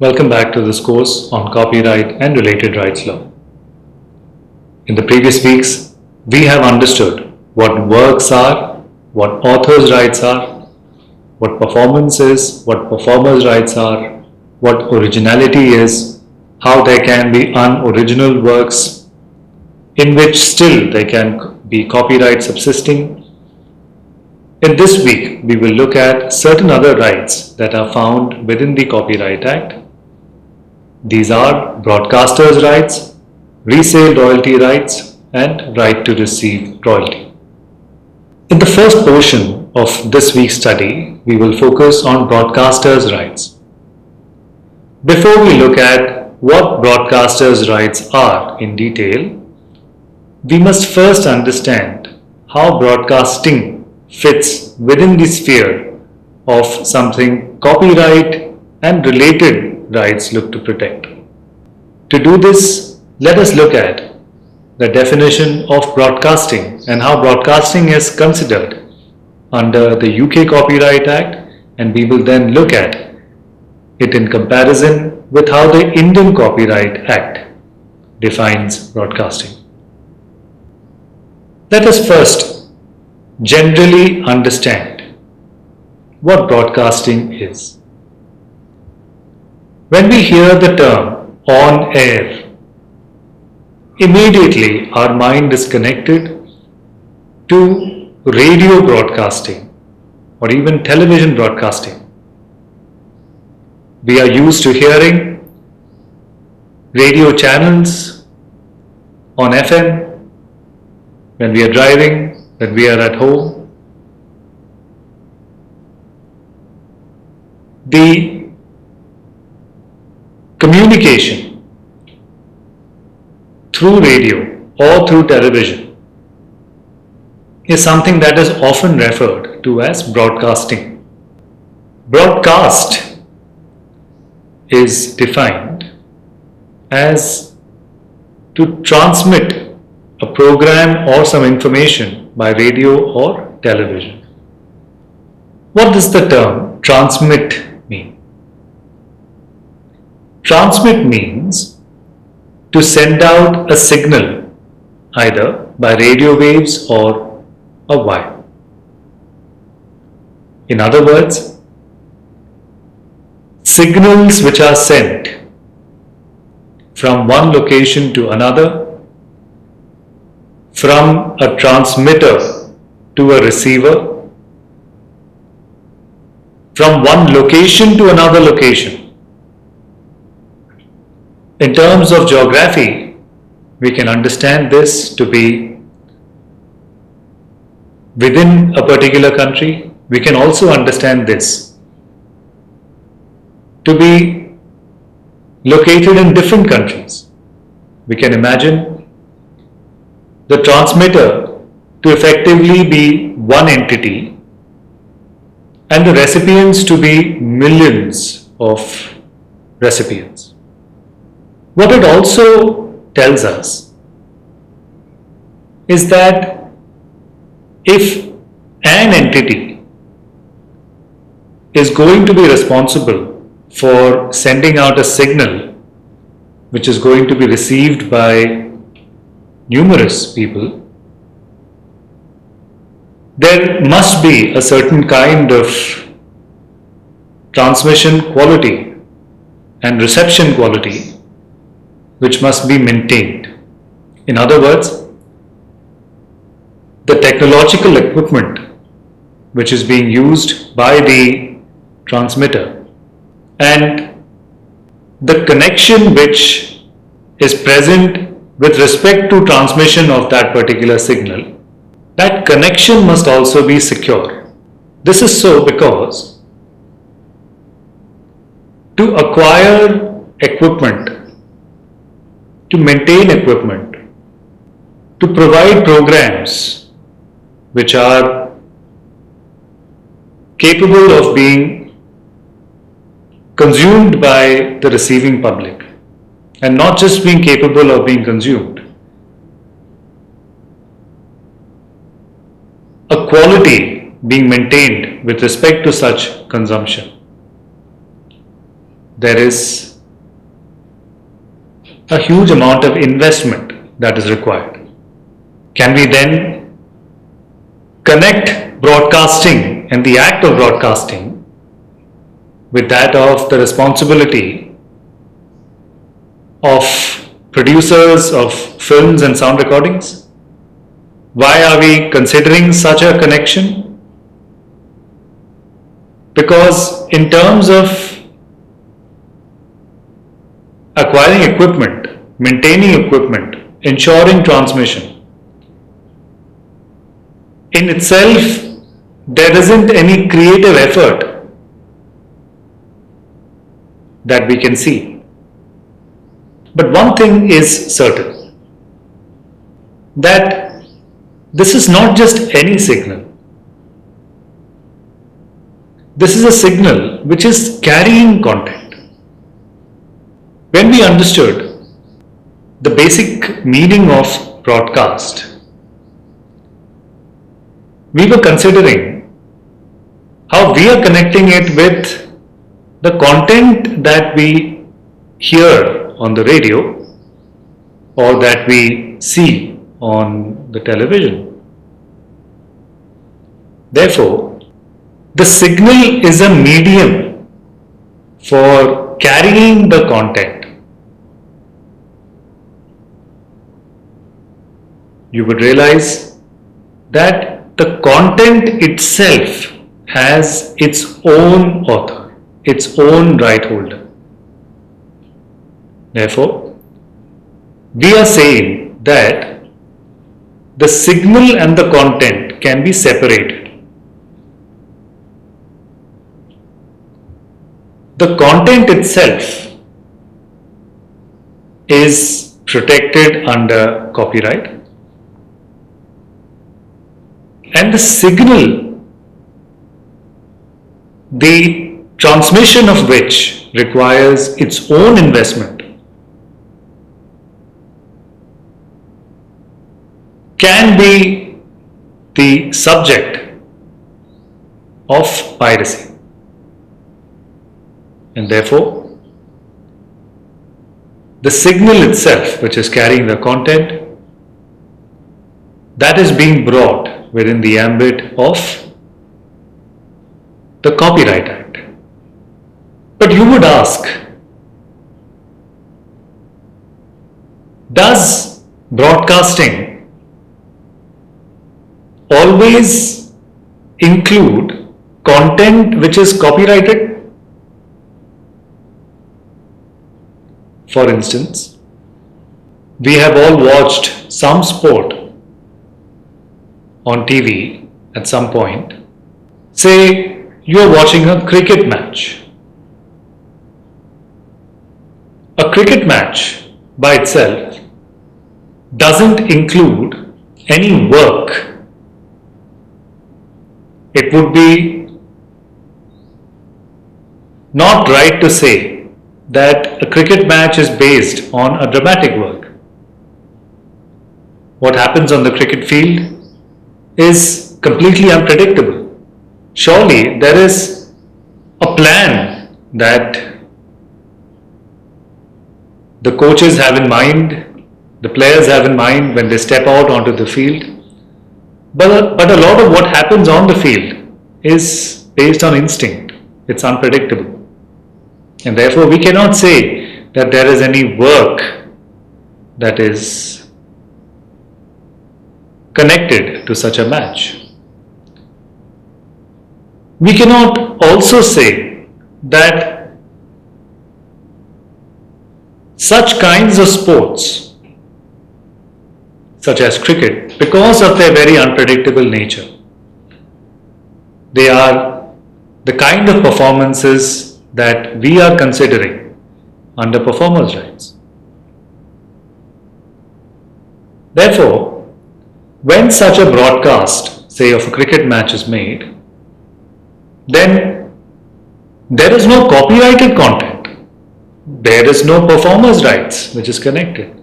Welcome back to this course on copyright and related rights law. In the previous weeks, we have understood what works are, what authors' rights are, what performance is, what performers' rights are, what originality is, how there can be unoriginal works in which still there can be copyright subsisting. In this week, we will look at certain other rights that are found within the Copyright Act. These are broadcasters' rights, resale royalty rights, and right to receive royalty. In the first portion of this week's study, we will focus on broadcasters' rights. Before we look at what broadcasters' rights are in detail, we must first understand how broadcasting fits within the sphere of something copyright and related rights look to protect. To do this, let us look at the definition of broadcasting and how broadcasting is considered under the UK Copyright Act, and we will then look at it in comparison with how the Indian Copyright Act defines broadcasting. Let us first generally understand what broadcasting is. When we hear the term on air, immediately our mind is connected to radio broadcasting or even television broadcasting. We are used to hearing radio channels on FM when we are driving, when we are at home. The communication through radio or through television is something that is often referred to as broadcasting. Broadcast is defined as to transmit a program or some information by radio or television. What does the term transmit mean? Transmit means to send out a signal either by radio waves or a wire. In other words, signals which are sent from one location to another, from a transmitter to a receiver, from one location to another location. In terms of geography, we can understand this to be within a particular country. We can also understand this to be located in different countries. We can imagine the transmitter to effectively be one entity and the recipients to be millions of recipients. What it also tells us is that if an entity is going to be responsible for sending out a signal which is going to be received by numerous people, there must be a certain kind of transmission quality and reception quality which must be maintained. In other words, the technological equipment which is being used by the transmitter and the connection which is present with respect to transmission of that particular signal, that connection must also be secure. This is so because to acquire equipment, to maintain equipment, to provide programs which are capable of being consumed by the receiving public, and not just being capable of being consumed. A quality being maintained with respect to such consumption. There is a huge amount of investment that is required. Can we then connect broadcasting and the act of broadcasting with that of the responsibility of producers of films and sound recordings? Why are we considering such a connection? Because in terms of acquiring equipment, maintaining equipment, ensuring transmission, in itself there isn't any creative effort that we can see. But one thing is certain, that this is not just any signal. This is a signal which is carrying content. When we understood the basic meaning of broadcast, we were considering how we are connecting it with the content that we hear on the radio or that we see on the television. Therefore, the signal is a medium for carrying the content. You would realize that the content itself has its own author, its own right holder. Therefore, we are saying that the signal and the content can be separated. The content itself is protected under copyright, and the signal, the transmission of which requires its own investment, can be the subject of piracy. And therefore, the signal itself, which is carrying the content, that is being brought within the ambit of the Copyright Act. But you would ask, does broadcasting always include content which is copyrighted? For instance, we have all watched some sport on TV at some point. Say you are watching a cricket match. A cricket match by itself doesn't include any work. It would be not right to say that a cricket match is based on a dramatic work. What happens on the cricket field is completely unpredictable. Surely there is a plan that the coaches have in mind, the players have in mind when they step out onto the field. But a lot of what happens on the field is based on instinct. It's unpredictable. And therefore we cannot say that there is any work that is connected to such a match. We cannot also say that such kinds of sports, such as cricket, because of their very unpredictable nature, they are the kind of performances that we are considering under performers' rights. Therefore, when such a broadcast, say of a cricket match, is made, then there is no copyrighted content. There is no performers' rights which is connected.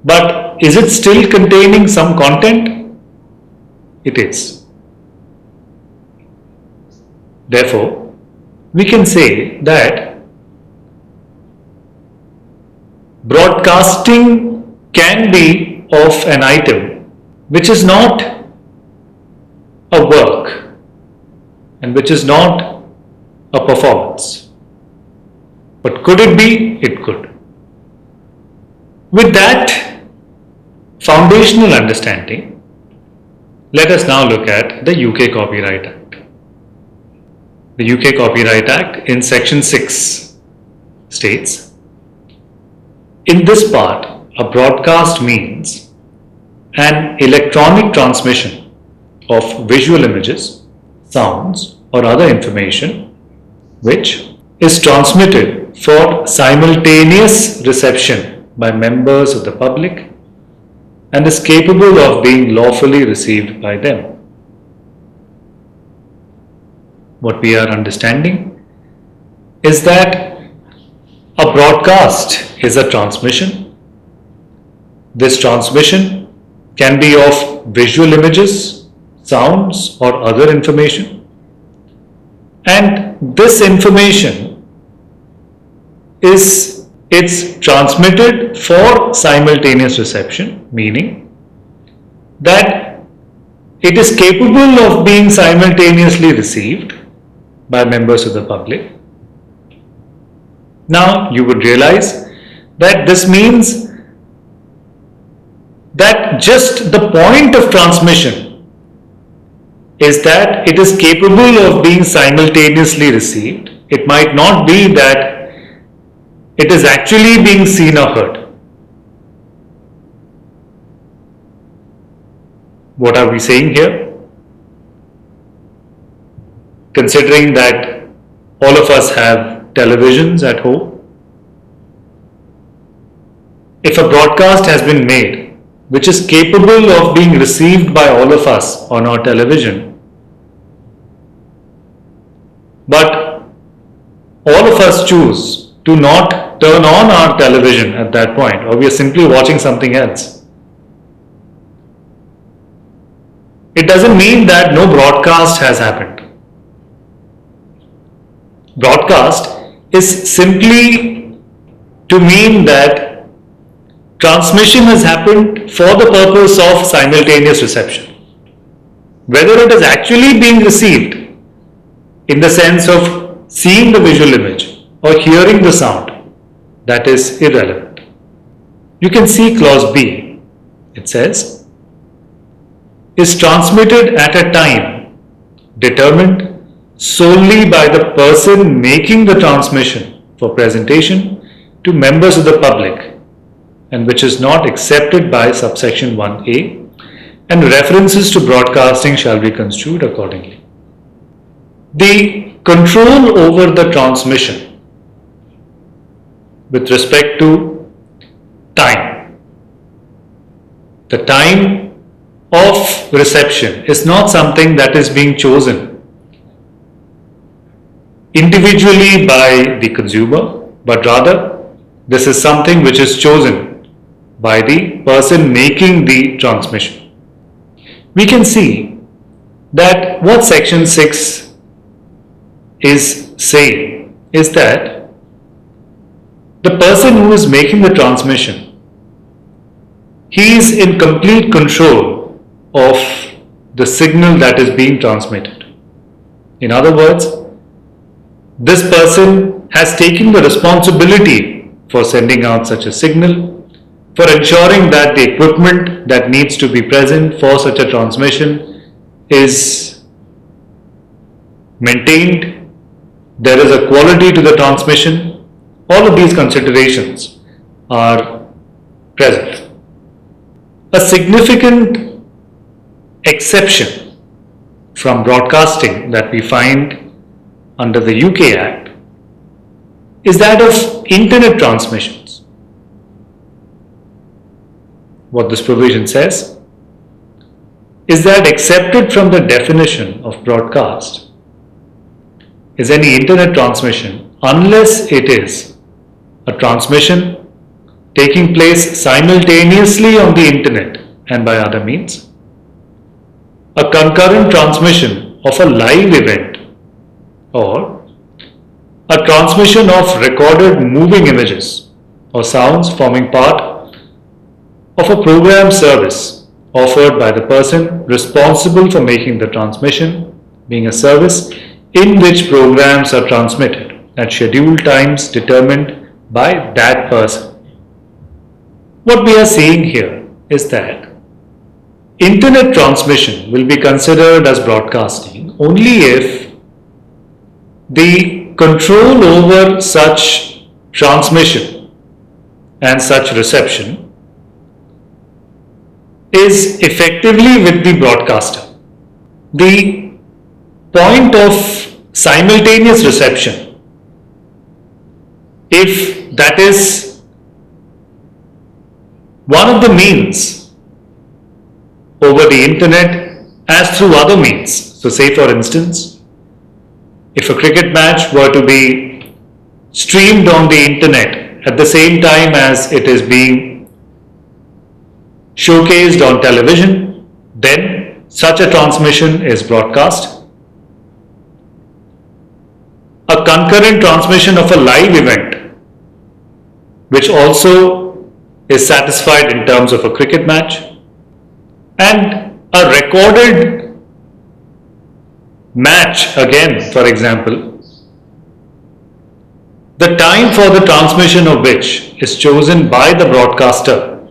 But is it still containing some content? It is. Therefore, we can say that broadcasting can be of an item which is not a work and which is not a performance. But could it be? It could. With that foundational understanding, let us now look at the UK Copyright Act. The UK Copyright Act in section 6 states, in this part, a broadcast means an electronic transmission of visual images, sounds, or other information which is transmitted for simultaneous reception by members of the public and is capable of being lawfully received by them. What we are understanding is that a broadcast is a transmission. This transmission can be of visual images, sounds, or other information. And this information it's transmitted for simultaneous reception, meaning that it is capable of being simultaneously received by members of the public. Now you would realize that this means that just the point of transmission is that it is capable of being simultaneously received. It might not be that it is actually being seen or heard. What are we saying here? Considering that all of us have televisions at home, if a broadcast has been made which is capable of being received by all of us on our television, but all of us choose to not turn on our television at that point, or we are simply watching something else, it doesn't mean that no broadcast has happened. Broadcast is simply to mean that transmission has happened for the purpose of simultaneous reception. Whether it is actually being received in the sense of seeing the visual image or hearing the sound, that is irrelevant. You can see clause B. It says, is transmitted at a time determined solely by the person making the transmission for presentation to members of the public, and which is not accepted by subsection 1a, and references to broadcasting shall be construed accordingly. The control over the transmission with respect to time, the time of reception is not something that is being chosen individually by the consumer, but rather this is something which is chosen by the person making the transmission. We can see that what section 6 is saying is that the person who is making the transmission, he is in complete control of the signal that is being transmitted. In other words, this person has taken the responsibility for sending out such a signal, for ensuring that the equipment that needs to be present for such a transmission is maintained, there is a quality to the transmission. All of these considerations are present. A significant exception from broadcasting that we find under the UK Act is that of internet transmissions. What this provision says is that excepted from the definition of broadcast is any internet transmission unless it is a transmission taking place simultaneously on the internet and by other means, a concurrent transmission of a live event, or a transmission of recorded moving images or sounds forming part of a program service offered by the person responsible for making the transmission, being a service in which programs are transmitted at scheduled times determined by that person. What we are seeing here is that internet transmission will be considered as broadcasting only if the control over such transmission and such reception is effectively with the broadcaster. The point of simultaneous reception, if that is one of the means over the internet as through other means. So say for instance, if a cricket match were to be streamed on the internet at the same time as it is being showcased on television, then such a transmission is broadcast. A concurrent transmission of a live event, which also is satisfied in terms of a cricket match, and a recorded match again, for example, the time for the transmission of which is chosen by the broadcaster,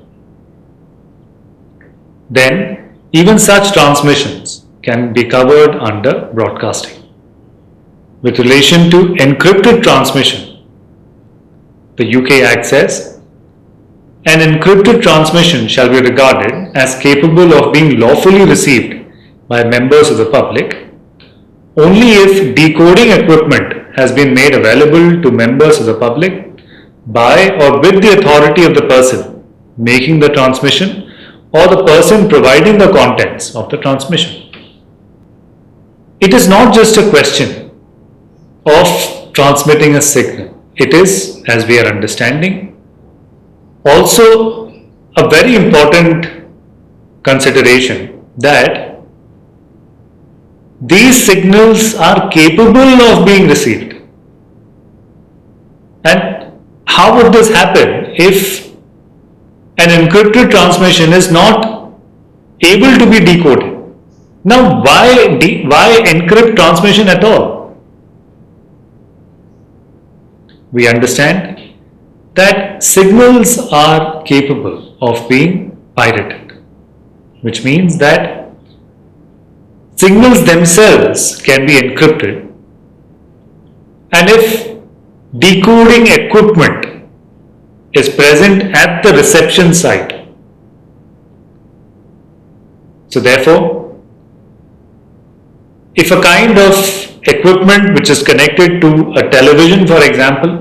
then even such transmissions can be covered under broadcasting. With relation to encrypted transmission, the UK Act says, an encrypted transmission shall be regarded as capable of being lawfully received by members of the public only if decoding equipment has been made available to members of the public by or with the authority of the person making the transmission or the person providing the contents of the transmission. It is not just a question of transmitting a signal. It is, as we are understanding, also a very important consideration that these signals are capable of being received. And how would this happen if an encrypted transmission is not able to be decoded? Now, why encrypt transmission at all? We understand that signals are capable of being pirated, which means that signals themselves can be encrypted, and if decoding equipment is present at the reception site, so therefore, if a kind of equipment which is connected to a television, for example,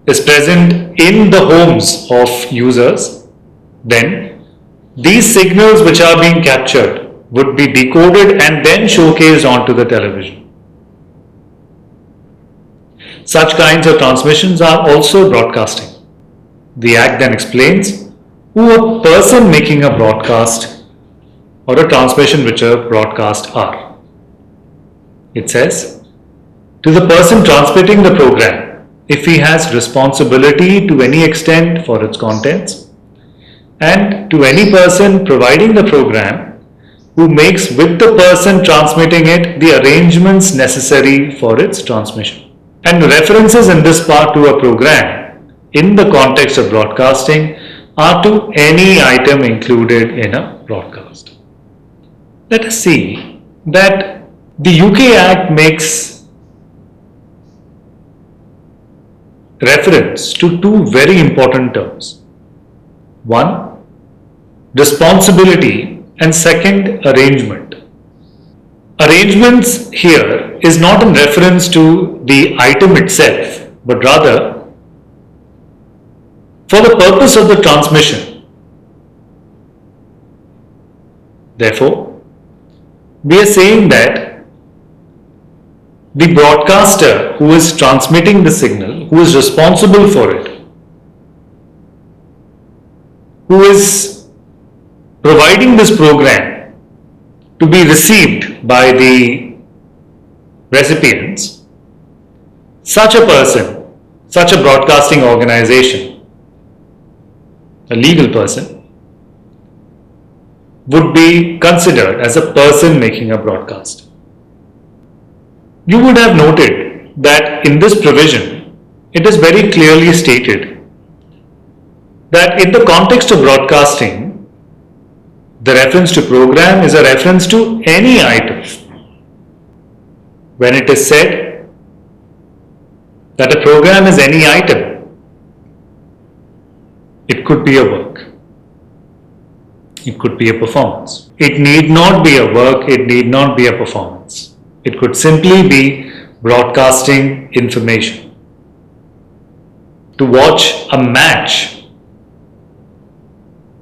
is present in the homes of users, then these signals which are being captured would be decoded and then showcased onto the television. Such kinds of transmissions are also broadcasting. The Act then explains who a person making a broadcast or a transmission which a broadcast are. It says, to the person transmitting the program, if he has responsibility to any extent for its contents, and to any person providing the program who makes with the person transmitting it the arrangements necessary for its transmission. And references in this part to a program in the context of broadcasting are to any item included in a broadcast. Let us see that the UK Act makes reference to two very important terms. One, responsibility, and second, arrangement. Arrangements here is not in reference to the item itself, but rather for the purpose of the transmission. Therefore, we are saying that the broadcaster who is transmitting the signal, who is responsible for it, who is providing this program to be received by the recipients, such a person, such a broadcasting organization, a legal person, would be considered as a person making a broadcast. You would have noted that in this provision, it is very clearly stated that in the context of broadcasting, the reference to program is a reference to any item. When it is said that a program is any item, it could be a work. It could be a performance. It need not be a work, it need not be a performance. It could simply be broadcasting information. To watch a match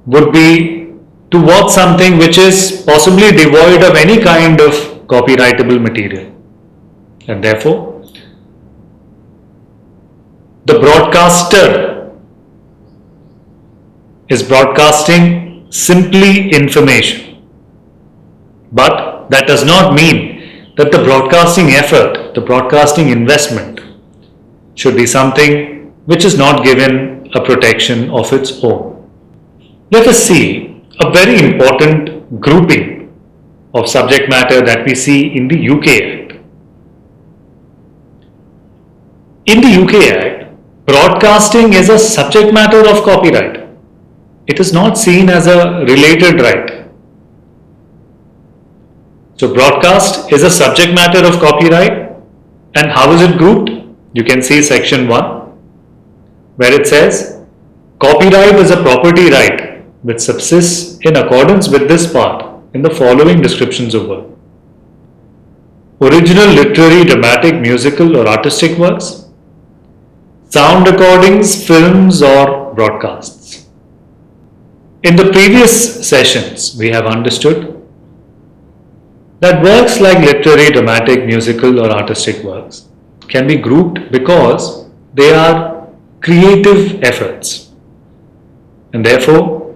would be to watch something which is possibly devoid of any kind of copyrightable material. And therefore, the broadcaster is broadcasting simply information. But that does not mean that the broadcasting effort, the broadcasting investment should be something which is not given a protection of its own. Let us see a very important grouping of subject matter that we see in the UK Act. In the UK Act, broadcasting is a subject matter of copyright. It is not seen as a related right. So broadcast is a subject matter of copyright, and how is it grouped? You can see section 1 where it says copyright is a property right which subsists in accordance with this part in the following descriptions of work: original literary, dramatic, musical or artistic works, sound recordings, films or broadcasts. In the previous sessions, we have understood that works like literary, dramatic, musical or artistic works can be grouped because they are creative efforts, and therefore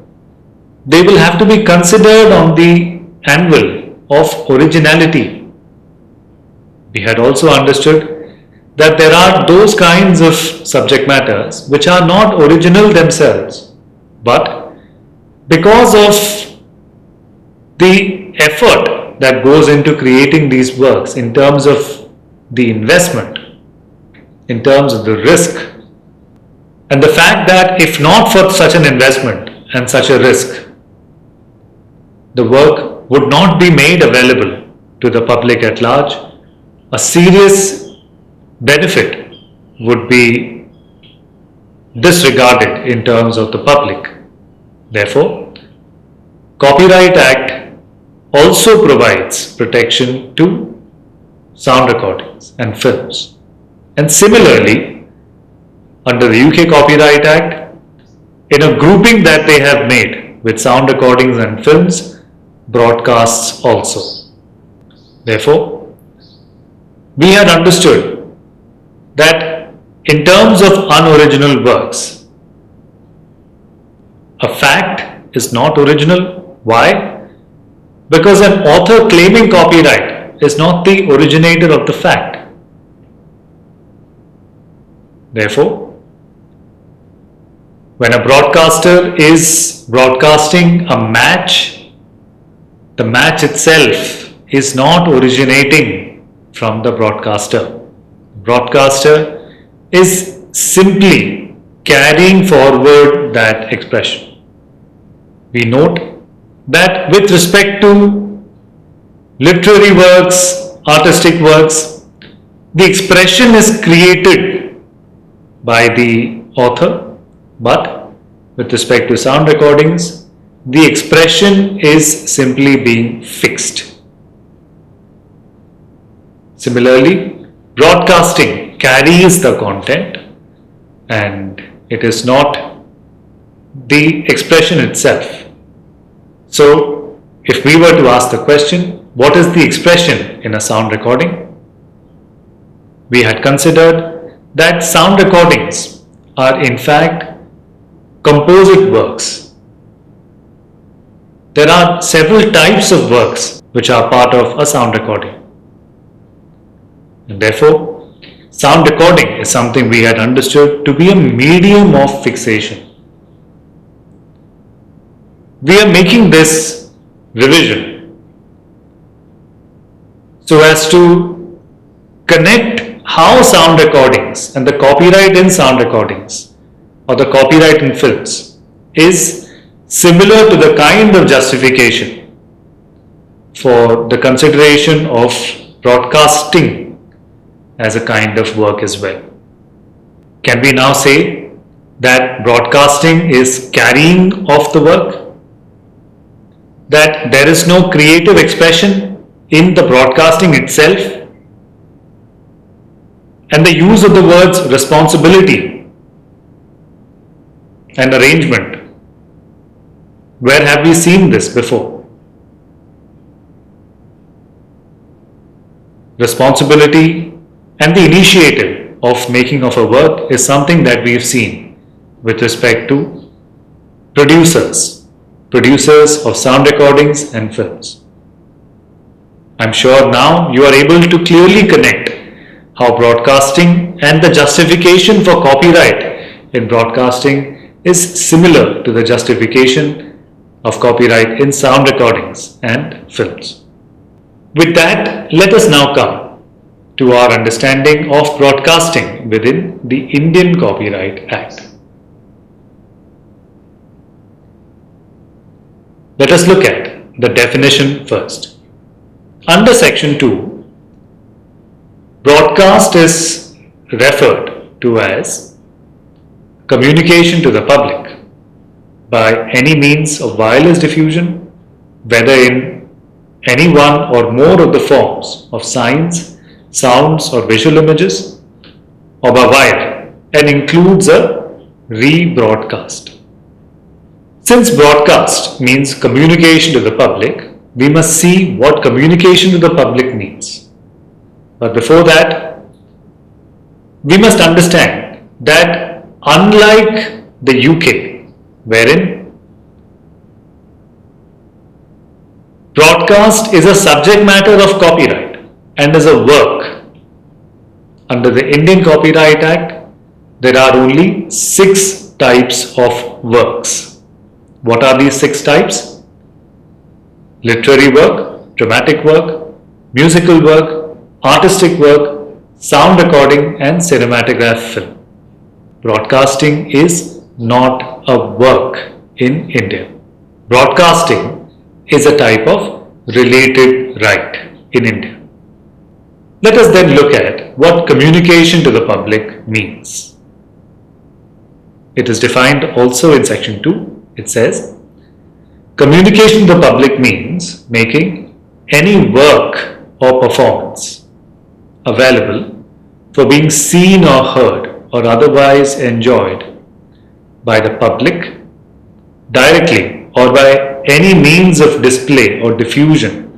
they will have to be considered on the anvil of originality. We had also understood that there are those kinds of subject matters which are not original themselves, but because of the effort that goes into creating these works in terms of the investment, in terms of the risk, and the fact that if not for such an investment and such a risk, the work would not be made available to the public at large, a serious benefit would be disregarded in terms of the public. Therefore, Copyright Act also provides protection to sound recordings and films. And similarly, under the UK Copyright Act, in a grouping that they have made with sound recordings and films, broadcasts also. Therefore, we had understood that in terms of unoriginal works, a fact is not original. Why? Because an author claiming copyright is not the originator of the fact. Therefore, when a broadcaster is broadcasting a match, the match itself is not originating from the broadcaster. Broadcaster is simply carrying forward that expression. We note that with respect to literary works, artistic works, the expression is created by the author, but with respect to sound recordings, the expression is simply being fixed. Similarly, broadcasting carries the content and it is not the expression itself. So, if we were to ask the question, what is the expression in a sound recording? We had considered that sound recordings are in fact composite works. There are several types of works which are part of a sound recording. And therefore, Sound recording is something we had understood to be a medium of fixation. We are making this revision so as to connect how sound recordings and the copyright in sound recordings or the copyright in films is similar to the kind of justification for the consideration of broadcasting as a kind of work as well. Can we now say that broadcasting is carrying of the work? That there is no creative expression in the broadcasting itself? And the use of the words responsibility and arrangement, where have we seen this before? Responsibility and the initiative of making of a work is something that we've seen with respect to producers of sound recordings and films. I'm sure now you are able to clearly connect how broadcasting and the justification for copyright in broadcasting is similar to the justification of copyright in sound recordings and films. With that, let us now come to our understanding of broadcasting within the Indian Copyright Act. Let us look at the definition first. Under Section 2, broadcast is referred to as communication to the public by any means of wireless diffusion, whether in any one or more of the forms of signs, sounds or visual images, or by wire, and includes a rebroadcast. Since broadcast means communication to the public, we must see what communication to the public means. But before that, we must understand that unlike the UK, wherein broadcast is a subject matter of copyright and is a work, under the Indian Copyright Act, there are only 6 types of works. What are these 6 types? Literary work, dramatic work, musical work, artistic work, sound recording and cinematograph film. Broadcasting is not a work in India. Broadcasting is a type of related right in India. Let us then look at what communication to the public means. It is defined also in Section 2. It says, communication to the public means making any work or performance available for being seen or heard or otherwise enjoyed by the public directly or by any means of display or diffusion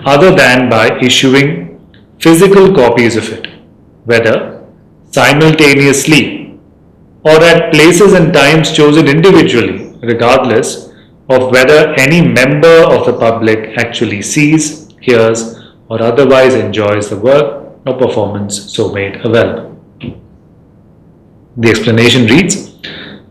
other than by issuing physical copies of it, whether simultaneously or at places and times chosen individually, regardless of whether any member of the public actually sees, hears, or otherwise enjoys the work or performance so made available. The explanation reads,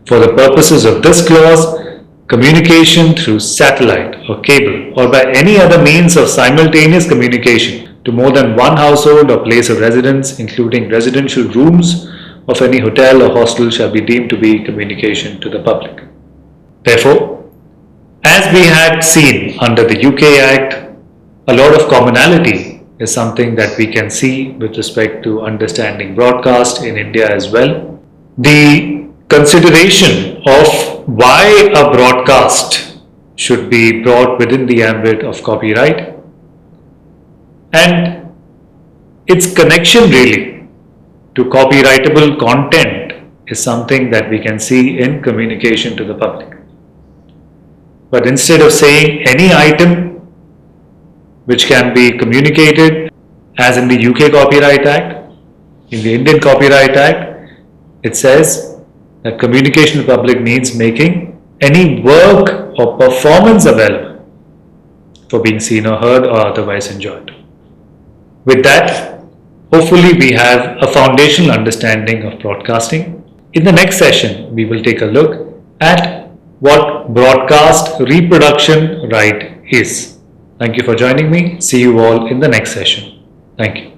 for the purposes of this clause, communication through satellite or cable or by any other means of simultaneous communication to more than one household or place of residence, including residential rooms of any hotel or hostel, shall be deemed to be communication to the public. Therefore, as we had seen under the UK Act, a lot of commonality is something that we can see with respect to understanding broadcast in India as well. The consideration of why a broadcast should be brought within the ambit of copyright and its connection really to copyrightable content is something that we can see in communication to the public. But instead of saying any item which can be communicated, as in the UK Copyright Act, in the Indian Copyright Act, it says that communication to the public means making any work or performance available for being seen or heard or otherwise enjoyed. With that, Hopefully, we have a foundational understanding of broadcasting. In the next session, we will take a look at what broadcast reproduction right is. Thank you for joining me. See you all in the next session. Thank you.